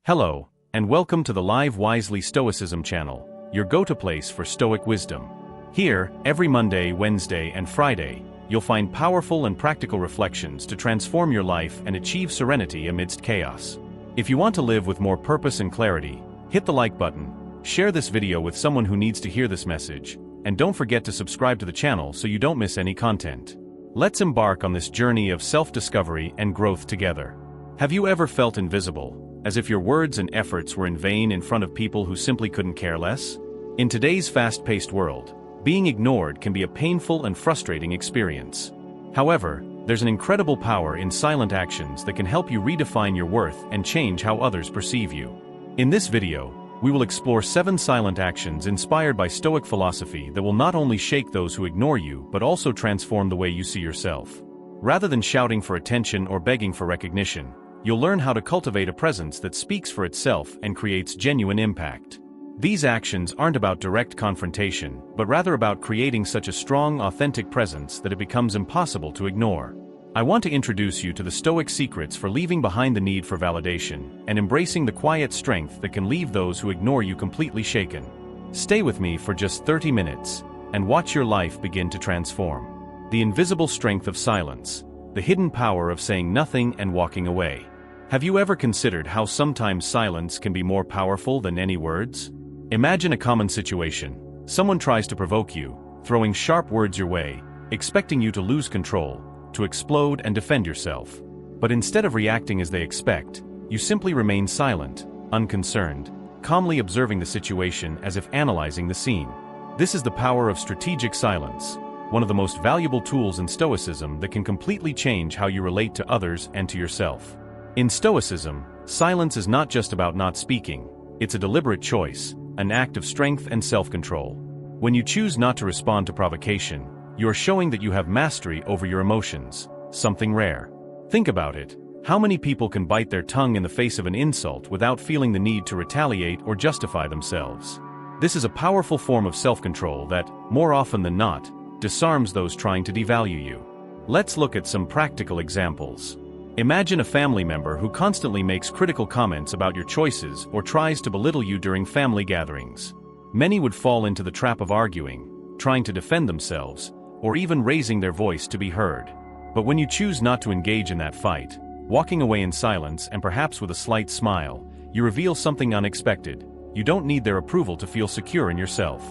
Hello, and welcome to the Live Wisely Stoicism channel, your go-to place for Stoic wisdom. Here, every Monday, Wednesday, and Friday, you'll find powerful and practical reflections to transform your life and achieve serenity amidst chaos. If you want to live with more purpose and clarity, hit the like button, share this video with someone who needs to hear this message, and don't forget to subscribe to the channel so you don't miss any content. Let's embark on this journey of self-discovery and growth together. Have you ever felt invisible, as if your words and efforts were in vain in front of people who simply couldn't care less? In today's fast-paced world, being ignored can be a painful and frustrating experience. However, there's an incredible power in silent actions that can help you redefine your worth and change how others perceive you. In this video, we will explore 7 silent actions inspired by Stoic philosophy that will not only shake those who ignore you but also transform the way you see yourself. Rather than shouting for attention or begging for recognition, you'll learn how to cultivate a presence that speaks for itself and creates genuine impact. These actions aren't about direct confrontation, but rather about creating such a strong, authentic presence that it becomes impossible to ignore. I want to introduce you to the Stoic secrets for leaving behind the need for validation and embracing the quiet strength that can leave those who ignore you completely shaken. Stay with me for just 30 minutes and watch your life begin to transform. The invisible strength of silence, the hidden power of saying nothing and walking away. Have you ever considered how sometimes silence can be more powerful than any words? Imagine a common situation. Someone tries to provoke you, throwing sharp words your way, expecting you to lose control, to explode and defend yourself. But instead of reacting as they expect, you simply remain silent, unconcerned, calmly observing the situation as if analyzing the scene. This is the power of strategic silence, one of the most valuable tools in Stoicism that can completely change how you relate to others and to yourself. In Stoicism, silence is not just about not speaking, it's a deliberate choice, an act of strength and self-control. When you choose not to respond to provocation, you are showing that you have mastery over your emotions, something rare. Think about it. How many people can bite their tongue in the face of an insult without feeling the need to retaliate or justify themselves? This is a powerful form of self-control that, more often than not, disarms those trying to devalue you. Let's look at some practical examples. Imagine a family member who constantly makes critical comments about your choices or tries to belittle you during family gatherings. Many would fall into the trap of arguing, trying to defend themselves, or even raising their voice to be heard. But when you choose not to engage in that fight, walking away in silence and perhaps with a slight smile, you reveal something unexpected. You don't need their approval to feel secure in yourself.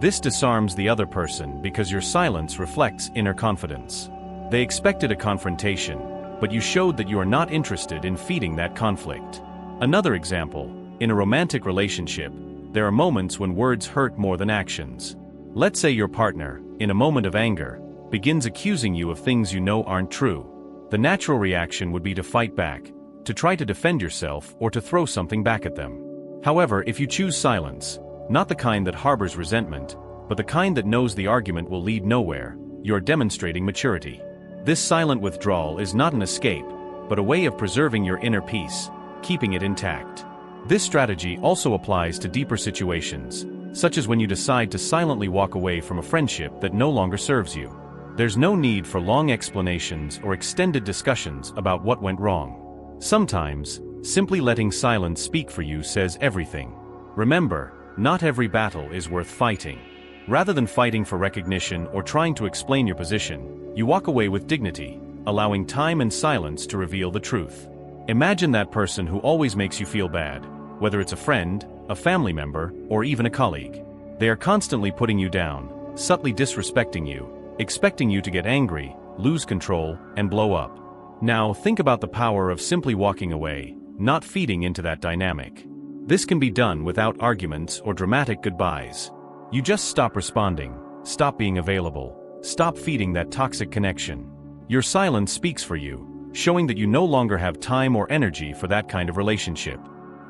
This disarms the other person because your silence reflects inner confidence. They expected a confrontation, but you showed that you are not interested in feeding that conflict. Another example, in a romantic relationship, there are moments when words hurt more than actions. Let's say your partner, in a moment of anger, begins accusing you of things you know aren't true. The natural reaction would be to fight back, to try to defend yourself or to throw something back at them. However, if you choose silence, not the kind that harbors resentment, but the kind that knows the argument will lead nowhere, you're demonstrating maturity. This silent withdrawal is not an escape, but a way of preserving your inner peace, keeping it intact. This strategy also applies to deeper situations, such as when you decide to silently walk away from a friendship that no longer serves you. There's no need for long explanations or extended discussions about what went wrong. Sometimes, simply letting silence speak for you says everything. Remember, not every battle is worth fighting. Rather than fighting for recognition or trying to explain your position, you walk away with dignity, allowing time and silence to reveal the truth. Imagine that person who always makes you feel bad, whether it's a friend, a family member, or even a colleague. They are constantly putting you down, subtly disrespecting you, expecting you to get angry, lose control, and blow up. Now think about the power of simply walking away, not feeding into that dynamic. This can be done without arguments or dramatic goodbyes. You just stop responding, stop being available, stop feeding that toxic connection. Your silence speaks for you, showing that you no longer have time or energy for that kind of relationship.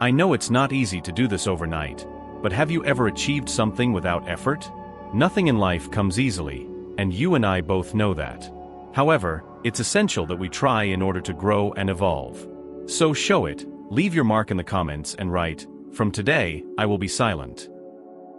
I know it's not easy to do this overnight, but have you ever achieved something without effort? Nothing in life comes easily, and you and I both know that. However, it's essential that we try in order to grow and evolve. So show it, leave your mark in the comments and write, "From today, I will be silent."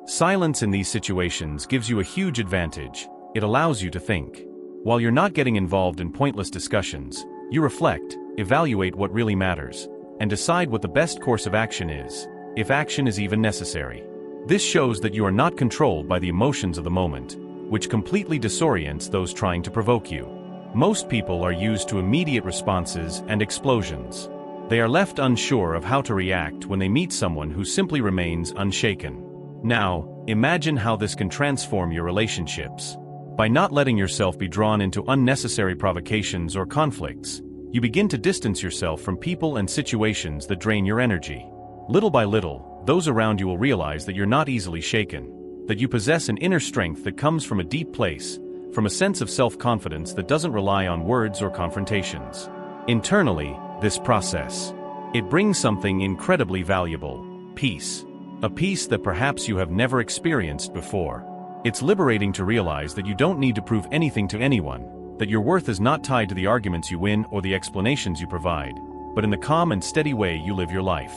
Silence in these situations gives you a huge advantage. It allows you to think. While you're not getting involved in pointless discussions, you reflect, evaluate what really matters, and decide what the best course of action is, if action is even necessary. This shows that you are not controlled by the emotions of the moment, which completely disorients those trying to provoke you. Most people are used to immediate responses and explosions. They are left unsure of how to react when they meet someone who simply remains unshaken. Now, imagine how this can transform your relationships. By not letting yourself be drawn into unnecessary provocations or conflicts, you begin to distance yourself from people and situations that drain your energy. Little by little, those around you will realize that you're not easily shaken, that you possess an inner strength that comes from a deep place, from a sense of self-confidence that doesn't rely on words or confrontations. Internally, this process, it brings something incredibly valuable: peace. A peace that perhaps you have never experienced before. It's liberating to realize that you don't need to prove anything to anyone, that your worth is not tied to the arguments you win or the explanations you provide, but in the calm and steady way you live your life.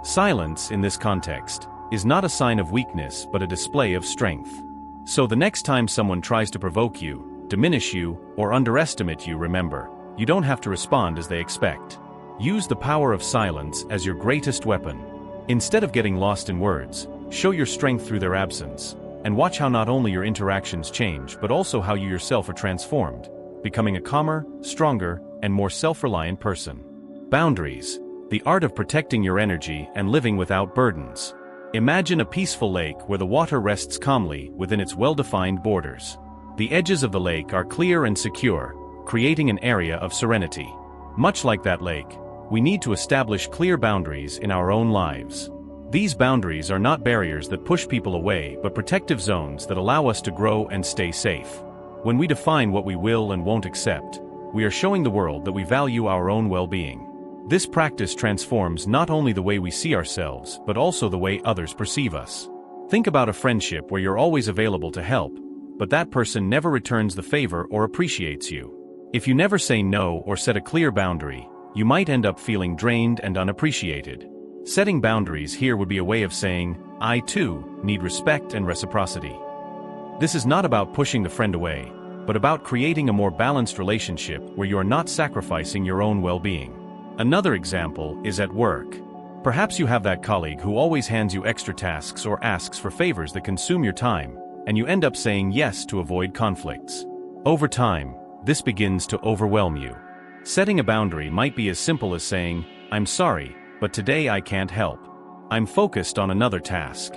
Silence, in this context, is not a sign of weakness but a display of strength. So the next time someone tries to provoke you, diminish you, or underestimate you, remember, you don't have to respond as they expect. Use the power of silence as your greatest weapon. Instead of getting lost in words, show your strength through their absence, and watch how not only your interactions change but also how you yourself are transformed, becoming a calmer, stronger, and more self-reliant person. Boundaries, the art of protecting your energy and living without burdens. Imagine a peaceful lake where the water rests calmly within its well-defined borders. The edges of the lake are clear and secure, creating an area of serenity. Much like that lake, we need to establish clear boundaries in our own lives. These boundaries are not barriers that push people away but protective zones that allow us to grow and stay safe. When we define what we will and won't accept, we are showing the world that we value our own well-being. This practice transforms not only the way we see ourselves but also the way others perceive us. Think about a friendship where you're always available to help, but that person never returns the favor or appreciates you. If you never say no or set a clear boundary, you might end up feeling drained and unappreciated. Setting boundaries here would be a way of saying, I too need respect and reciprocity. This is not about pushing the friend away, but about creating a more balanced relationship where you are not sacrificing your own well-being. Another example is at work. Perhaps you have that colleague who always hands you extra tasks or asks for favors that consume your time, and you end up saying yes to avoid conflicts. Over time, this begins to overwhelm you. Setting a boundary might be as simple as saying, I'm sorry, but today I can't help. I'm focused on another task.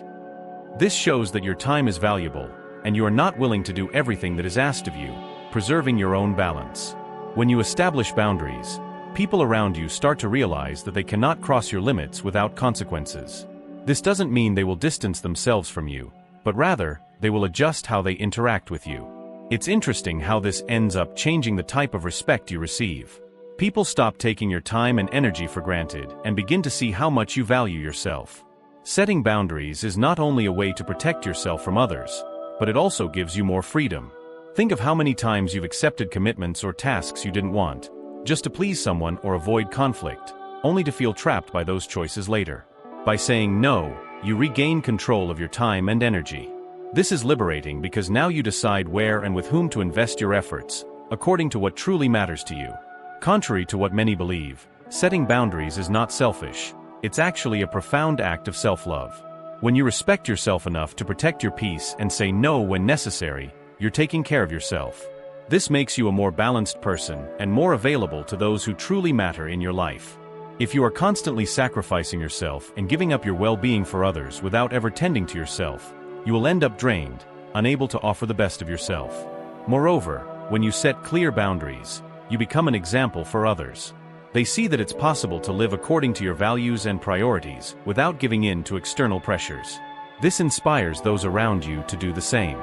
This shows that your time is valuable, and you are not willing to do everything that is asked of you, preserving your own balance. When you establish boundaries, people around you start to realize that they cannot cross your limits without consequences. This doesn't mean they will distance themselves from you, but rather, they will adjust how they interact with you. It's interesting how this ends up changing the type of respect you receive. People stop taking your time and energy for granted and begin to see how much you value yourself. Setting boundaries is not only a way to protect yourself from others, but it also gives you more freedom. Think of how many times you've accepted commitments or tasks you didn't want, just to please someone or avoid conflict, only to feel trapped by those choices later. By saying no, you regain control of your time and energy. This is liberating because now you decide where and with whom to invest your efforts, according to what truly matters to you. Contrary to what many believe, setting boundaries is not selfish. It's actually a profound act of self-love. When you respect yourself enough to protect your peace and say no when necessary, you're taking care of yourself. This makes you a more balanced person and more available to those who truly matter in your life. If you are constantly sacrificing yourself and giving up your well-being for others without ever tending to yourself, you will end up drained, unable to offer the best of yourself. Moreover, when you set clear boundaries, you become an example for others. They see that it's possible to live according to your values and priorities without giving in to external pressures. This inspires those around you to do the same.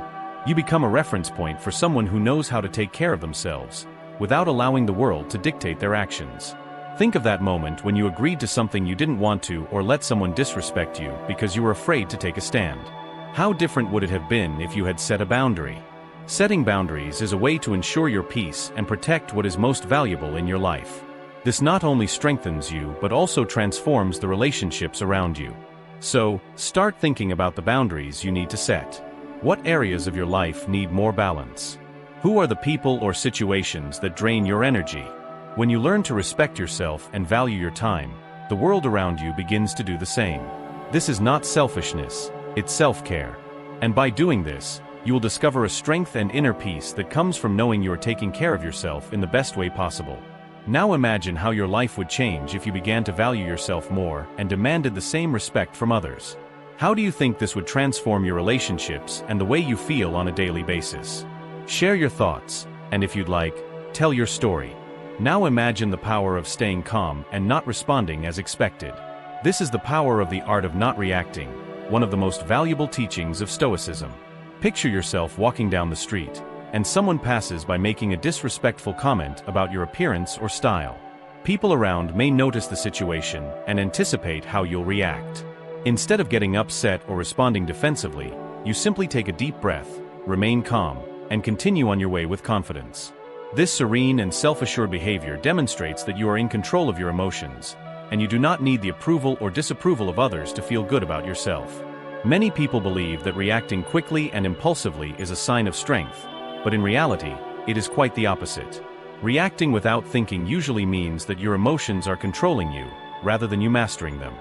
You become a reference point for someone who knows how to take care of themselves, without allowing the world to dictate their actions. Think of that moment when you agreed to something you didn't want to or let someone disrespect you because you were afraid to take a stand. How different would it have been if you had set a boundary? Setting boundaries is a way to ensure your peace and protect what is most valuable in your life. This not only strengthens you but also transforms the relationships around you. So, start thinking about the boundaries you need to set. What areas of your life need more balance? Who are the people or situations that drain your energy? When you learn to respect yourself and value your time, the world around you begins to do the same. This is not selfishness, it's self-care. And by doing this, you will discover a strength and inner peace that comes from knowing you are taking care of yourself in the best way possible. Now imagine how your life would change if you began to value yourself more and demanded the same respect from others. How do you think this would transform your relationships and the way you feel on a daily basis? Share your thoughts, and if you'd like, tell your story. Now imagine the power of staying calm and not responding as expected. This is the power of the art of not reacting, one of the most valuable teachings of Stoicism. Picture yourself walking down the street, and someone passes by making a disrespectful comment about your appearance or style. People around may notice the situation and anticipate how you'll react. Instead of getting upset or responding defensively, you simply take a deep breath, remain calm, and continue on your way with confidence. This serene and self-assured behavior demonstrates that you are in control of your emotions, and you do not need the approval or disapproval of others to feel good about yourself. Many people believe that reacting quickly and impulsively is a sign of strength, but in reality, it is quite the opposite. Reacting without thinking usually means that your emotions are controlling you, rather than you mastering them.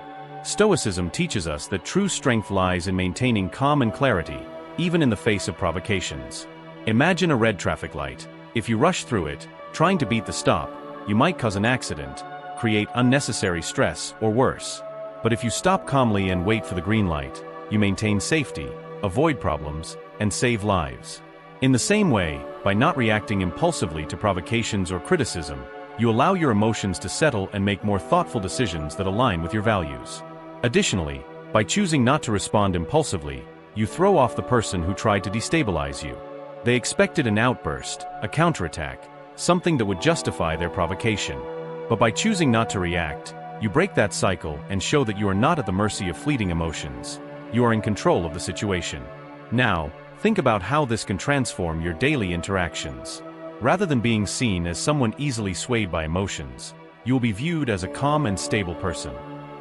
Stoicism teaches us that true strength lies in maintaining calm and clarity, even in the face of provocations. Imagine a red traffic light. If you rush through it, trying to beat the stop, you might cause an accident, create unnecessary stress, or worse. But if you stop calmly and wait for the green light, you maintain safety, avoid problems, and save lives. In the same way, by not reacting impulsively to provocations or criticism, you allow your emotions to settle and make more thoughtful decisions that align with your values. Additionally, by choosing not to respond impulsively, you throw off the person who tried to destabilize you. They expected an outburst, a counterattack, something that would justify their provocation. But by choosing not to react, you break that cycle and show that you are not at the mercy of fleeting emotions. You are in control of the situation. Now, think about how this can transform your daily interactions. Rather than being seen as someone easily swayed by emotions, you will be viewed as a calm and stable person.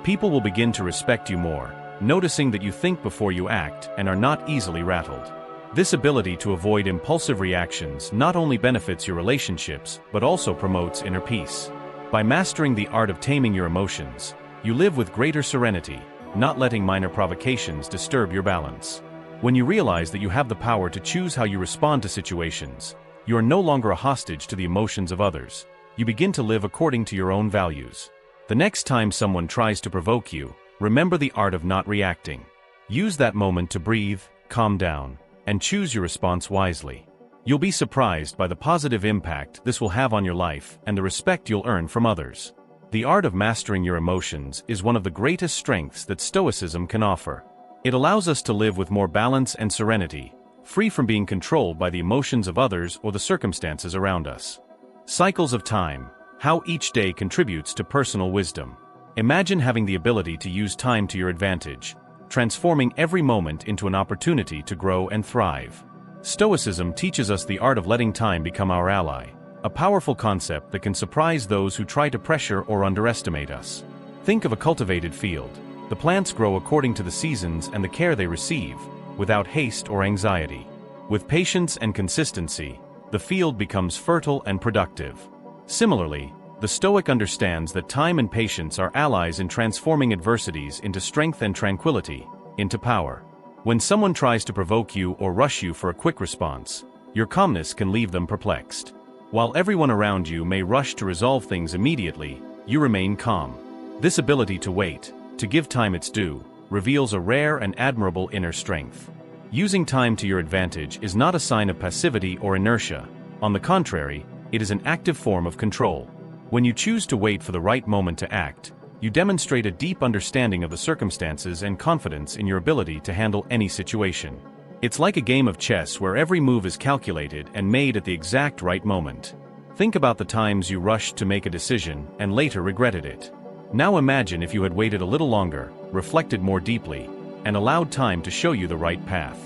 People will begin to respect you more, noticing that you think before you act and are not easily rattled. This ability to avoid impulsive reactions not only benefits your relationships, but also promotes inner peace. By mastering the art of taming your emotions, you live with greater serenity, not letting minor provocations disturb your balance. When you realize that you have the power to choose how you respond to situations, you are no longer a hostage to the emotions of others. You begin to live according to your own values. The next time someone tries to provoke you, remember the art of not reacting. Use that moment to breathe, calm down, and choose your response wisely. You'll be surprised by the positive impact this will have on your life and the respect you'll earn from others. The art of mastering your emotions is one of the greatest strengths that Stoicism can offer. It allows us to live with more balance and serenity, free from being controlled by the emotions of others or the circumstances around us. Cycles of time, how each day contributes to personal wisdom. Imagine having the ability to use time to your advantage, transforming every moment into an opportunity to grow and thrive. Stoicism teaches us the art of letting time become our ally, a powerful concept that can surprise those who try to pressure or underestimate us. Think of a cultivated field. The plants grow according to the seasons and the care they receive, without haste or anxiety. With patience and consistency, the field becomes fertile and productive. Similarly, the Stoic understands that time and patience are allies in transforming adversities into strength and tranquility, into power. When someone tries to provoke you or rush you for a quick response, your calmness can leave them perplexed. While everyone around you may rush to resolve things immediately, you remain calm. This ability to wait, to give time its due, reveals a rare and admirable inner strength. Using time to your advantage is not a sign of passivity or inertia. On the contrary, it is an active form of control. When you choose to wait for the right moment to act, you demonstrate a deep understanding of the circumstances and confidence in your ability to handle any situation. It's like a game of chess where every move is calculated and made at the exact right moment. Think about the times you rushed to make a decision and later regretted it. Now imagine if you had waited a little longer, reflected more deeply, and allowed time to show you the right path.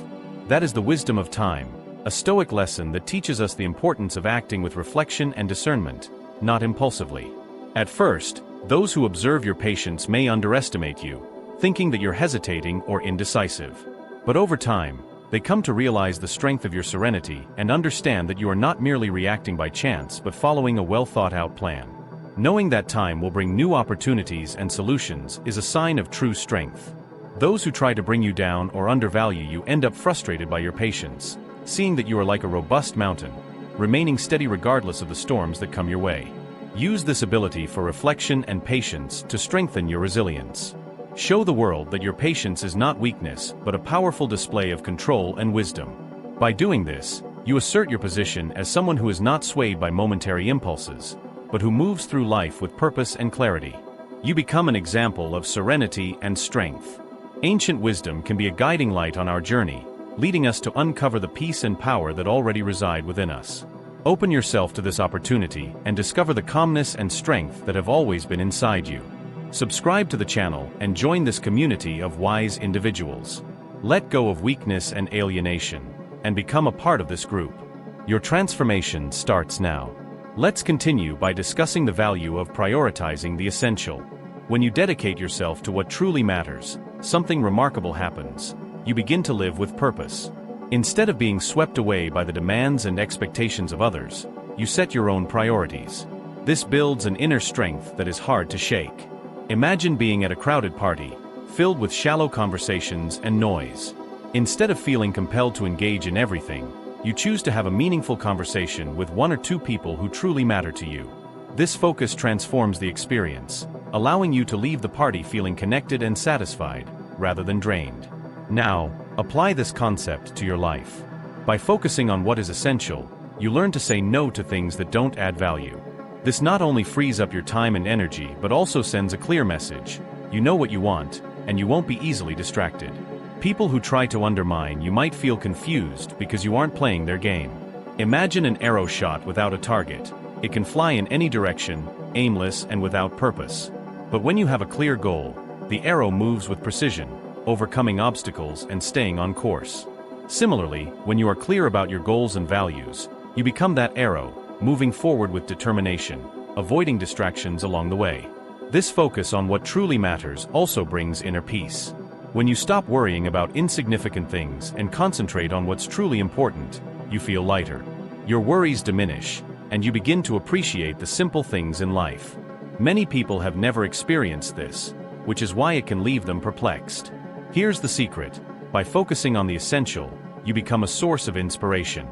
That is the wisdom of time, a Stoic lesson that teaches us the importance of acting with reflection and discernment, not impulsively. At first, those who observe your patience may underestimate you, thinking that you're hesitating or indecisive. But over time, they come to realize the strength of your serenity and understand that you are not merely reacting by chance but following a well-thought-out plan. Knowing that time will bring new opportunities and solutions is a sign of true strength. Those who try to bring you down or undervalue you end up frustrated by your patience, seeing that you are like a robust mountain, remaining steady regardless of the storms that come your way. Use this ability for reflection and patience to strengthen your resilience. Show the world that your patience is not weakness but a powerful display of control and wisdom. By doing this, you assert your position as someone who is not swayed by momentary impulses, but who moves through life with purpose and clarity. You become an example of serenity and strength. Ancient wisdom can be a guiding light on our journey, leading us to uncover the peace and power that already reside within us. Open yourself to this opportunity and discover the calmness and strength that have always been inside you. Subscribe to the channel and join this community of wise individuals. Let go of weakness and alienation, and become a part of this group. Your transformation starts now. Let's continue by discussing the value of prioritizing the essential. When you dedicate yourself to what truly matters, something remarkable happens. You begin to live with purpose. Instead of being swept away by the demands and expectations of others, you set your own priorities. This builds an inner strength that is hard to shake. Imagine being at a crowded party, filled with shallow conversations and noise. Instead of feeling compelled to engage in everything, you choose to have a meaningful conversation with one or two people who truly matter to you. This focus transforms the experience, allowing you to leave the party feeling connected and satisfied, rather than drained. Now, apply this concept to your life. By focusing on what is essential, you learn to say no to things that don't add value. This not only frees up your time and energy but also sends a clear message. You know what you want, and you won't be easily distracted. People who try to undermine you might feel confused because you aren't playing their game. Imagine an arrow shot without a target. It can fly in any direction, aimless and without purpose. But when you have a clear goal, the arrow moves with precision, overcoming obstacles and staying on course. Similarly, when you are clear about your goals and values, you become that arrow, moving forward with determination, avoiding distractions along the way. This focus on what truly matters also brings inner peace. When you stop worrying about insignificant things and concentrate on what's truly important, you feel lighter. Your worries diminish, and you begin to appreciate the simple things in life. Many people have never experienced this, which is why it can leave them perplexed. Here's the secret. By focusing on the essential, you become a source of inspiration.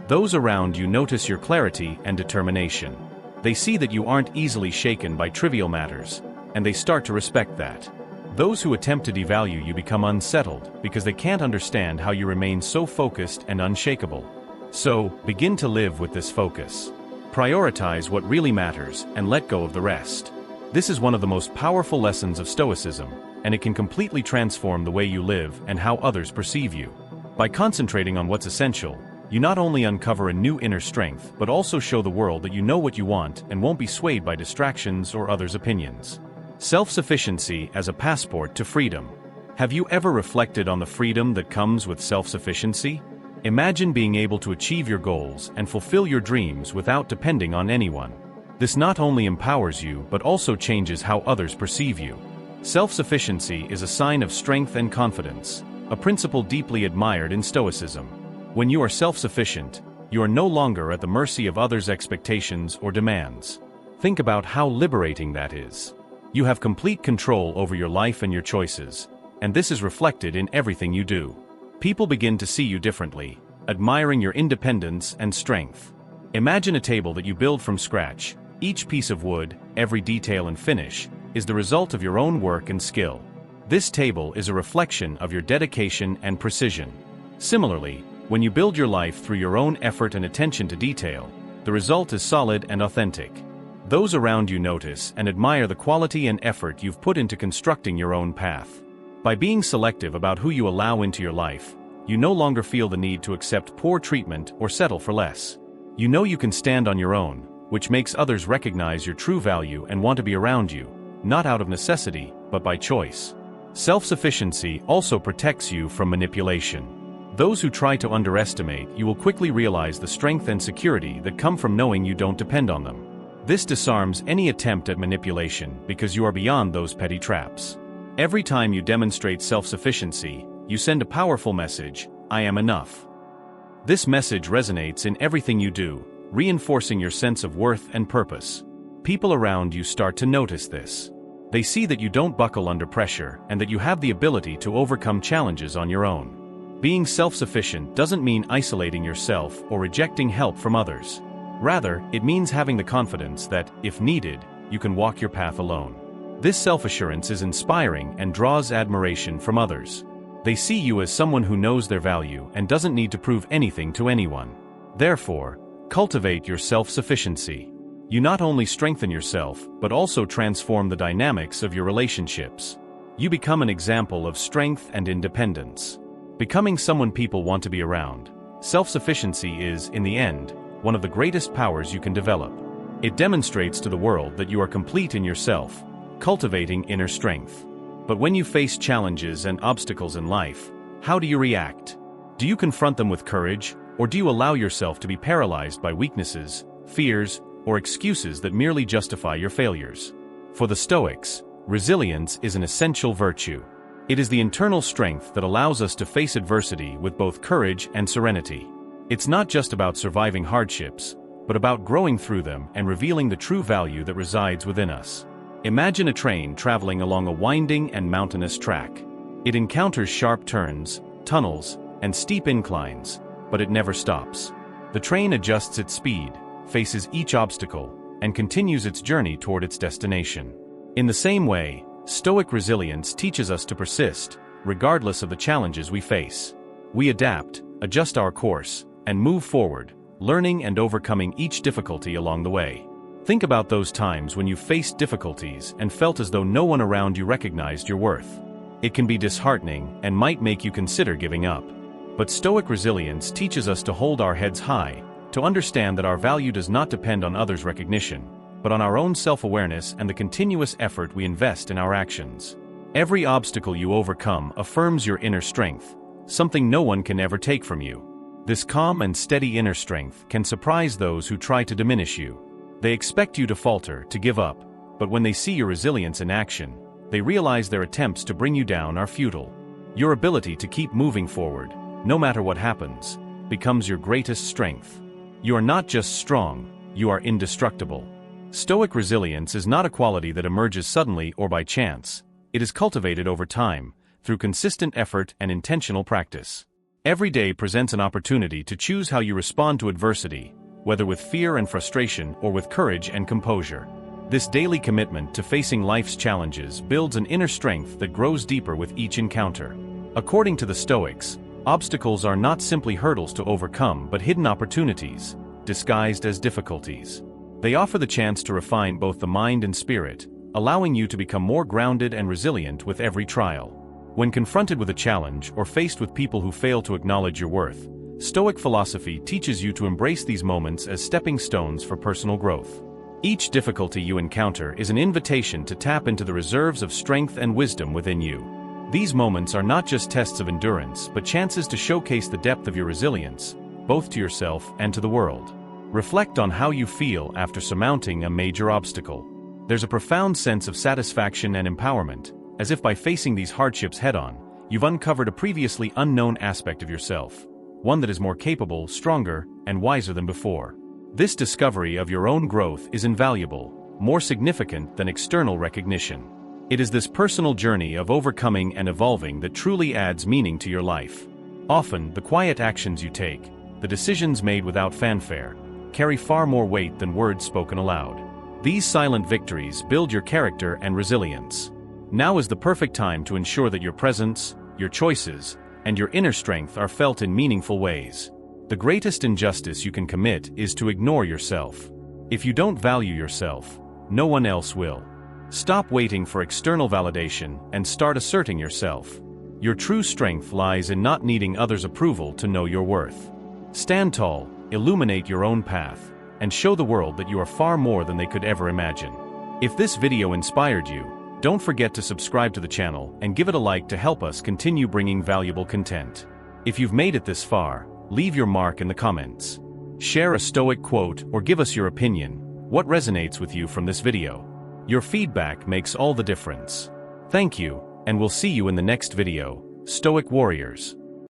Those around you notice your clarity and determination. They see that you aren't easily shaken by trivial matters, and they start to respect that. Those who attempt to devalue you become unsettled because they can't understand how you remain so focused and unshakable. So, begin to live with this focus. Prioritize what really matters and let go of the rest. This is one of the most powerful lessons of Stoicism, and it can completely transform the way you live and how others perceive you. By concentrating on what's essential, you not only uncover a new inner strength but also show the world that you know what you want and won't be swayed by distractions or others' opinions. Self-sufficiency as a passport to freedom. Have you ever reflected on the freedom that comes with self-sufficiency? Imagine being able to achieve your goals and fulfill your dreams without depending on anyone. This not only empowers you but also changes how others perceive you. Self-sufficiency is a sign of strength and confidence, a principle deeply admired in Stoicism. When you are self-sufficient, you are no longer at the mercy of others' expectations or demands. Think about how liberating that is. You have complete control over your life and your choices, and this is reflected in everything you do. People begin to see you differently, admiring your independence and strength. Imagine a table that you build from scratch. Each piece of wood, every detail and finish, is the result of your own work and skill. This table is a reflection of your dedication and precision. Similarly, when you build your life through your own effort and attention to detail, the result is solid and authentic. Those around you notice and admire the quality and effort you've put into constructing your own path. By being selective about who you allow into your life, you no longer feel the need to accept poor treatment or settle for less. You know you can stand on your own, which makes others recognize your true value and want to be around you, not out of necessity, but by choice. Self-sufficiency also protects you from manipulation. Those who try to underestimate you will quickly realize the strength and security that come from knowing you don't depend on them. This disarms any attempt at manipulation because you are beyond those petty traps. Every time you demonstrate self-sufficiency, you send a powerful message: I am enough. This message resonates in everything you do, reinforcing your sense of worth and purpose. People around you start to notice this. They see that you don't buckle under pressure and that you have the ability to overcome challenges on your own. Being self-sufficient doesn't mean isolating yourself or rejecting help from others. Rather, it means having the confidence that, if needed, you can walk your path alone. This self-assurance is inspiring and draws admiration from others. They see you as someone who knows their value and doesn't need to prove anything to anyone. Therefore, cultivate your self-sufficiency. You not only strengthen yourself, but also transform the dynamics of your relationships. You become an example of strength and independence. Becoming someone people want to be around. Self-sufficiency is, in the end, one of the greatest powers you can develop. It demonstrates to the world that you are complete in yourself, cultivating inner strength. But when you face challenges and obstacles in life, how do you react? Do you confront them with courage, or do you allow yourself to be paralyzed by weaknesses, fears, or excuses that merely justify your failures? For the Stoics, resilience is an essential virtue. It is the internal strength that allows us to face adversity with both courage and serenity. It's not just about surviving hardships, but about growing through them and revealing the true value that resides within us. Imagine a train traveling along a winding and mountainous track. It encounters sharp turns, tunnels, and steep inclines, but it never stops. The train adjusts its speed, faces each obstacle, and continues its journey toward its destination. In the same way, Stoic resilience teaches us to persist, regardless of the challenges we face. We adapt, adjust our course, and move forward, learning and overcoming each difficulty along the way. Think about those times when you faced difficulties and felt as though no one around you recognized your worth. It can be disheartening and might make you consider giving up. But Stoic resilience teaches us to hold our heads high, to understand that our value does not depend on others' recognition, but on our own self-awareness and the continuous effort we invest in our actions. Every obstacle you overcome affirms your inner strength, something no one can ever take from you. This calm and steady inner strength can surprise those who try to diminish you. They expect you to falter, to give up, but when they see your resilience in action, they realize their attempts to bring you down are futile. Your ability to keep moving forward, no matter what happens, becomes your greatest strength. You are not just strong, you are indestructible. Stoic resilience is not a quality that emerges suddenly or by chance. It is cultivated over time, through consistent effort and intentional practice. Every day presents an opportunity to choose how you respond to adversity, whether with fear and frustration or with courage and composure. This daily commitment to facing life's challenges builds an inner strength that grows deeper with each encounter. According to the Stoics, obstacles are not simply hurdles to overcome but hidden opportunities, disguised as difficulties. They offer the chance to refine both the mind and spirit, allowing you to become more grounded and resilient with every trial. When confronted with a challenge or faced with people who fail to acknowledge your worth, Stoic philosophy teaches you to embrace these moments as stepping stones for personal growth. Each difficulty you encounter is an invitation to tap into the reserves of strength and wisdom within you. These moments are not just tests of endurance but chances to showcase the depth of your resilience, both to yourself and to the world. Reflect on how you feel after surmounting a major obstacle. There's a profound sense of satisfaction and empowerment, as if by facing these hardships head-on, you've uncovered a previously unknown aspect of yourself, one that is more capable, stronger, and wiser than before. This discovery of your own growth is invaluable, more significant than external recognition. It is this personal journey of overcoming and evolving that truly adds meaning to your life. Often, the quiet actions you take, the decisions made without fanfare, carry far more weight than words spoken aloud. These silent victories build your character and resilience. Now is the perfect time to ensure that your presence, your choices, and your inner strength are felt in meaningful ways. The greatest injustice you can commit is to ignore yourself. If you don't value yourself, no one else will. Stop waiting for external validation and start asserting yourself. Your true strength lies in not needing others' approval to know your worth. Stand tall, illuminate your own path, and show the world that you are far more than they could ever imagine. If this video inspired you, don't forget to subscribe to the channel and give it a like to help us continue bringing valuable content. If you've made it this far, leave your mark in the comments. Share a Stoic quote or give us your opinion. What resonates with you from this video? Your feedback makes all the difference. Thank you, and we'll see you in the next video, Stoic Warriors.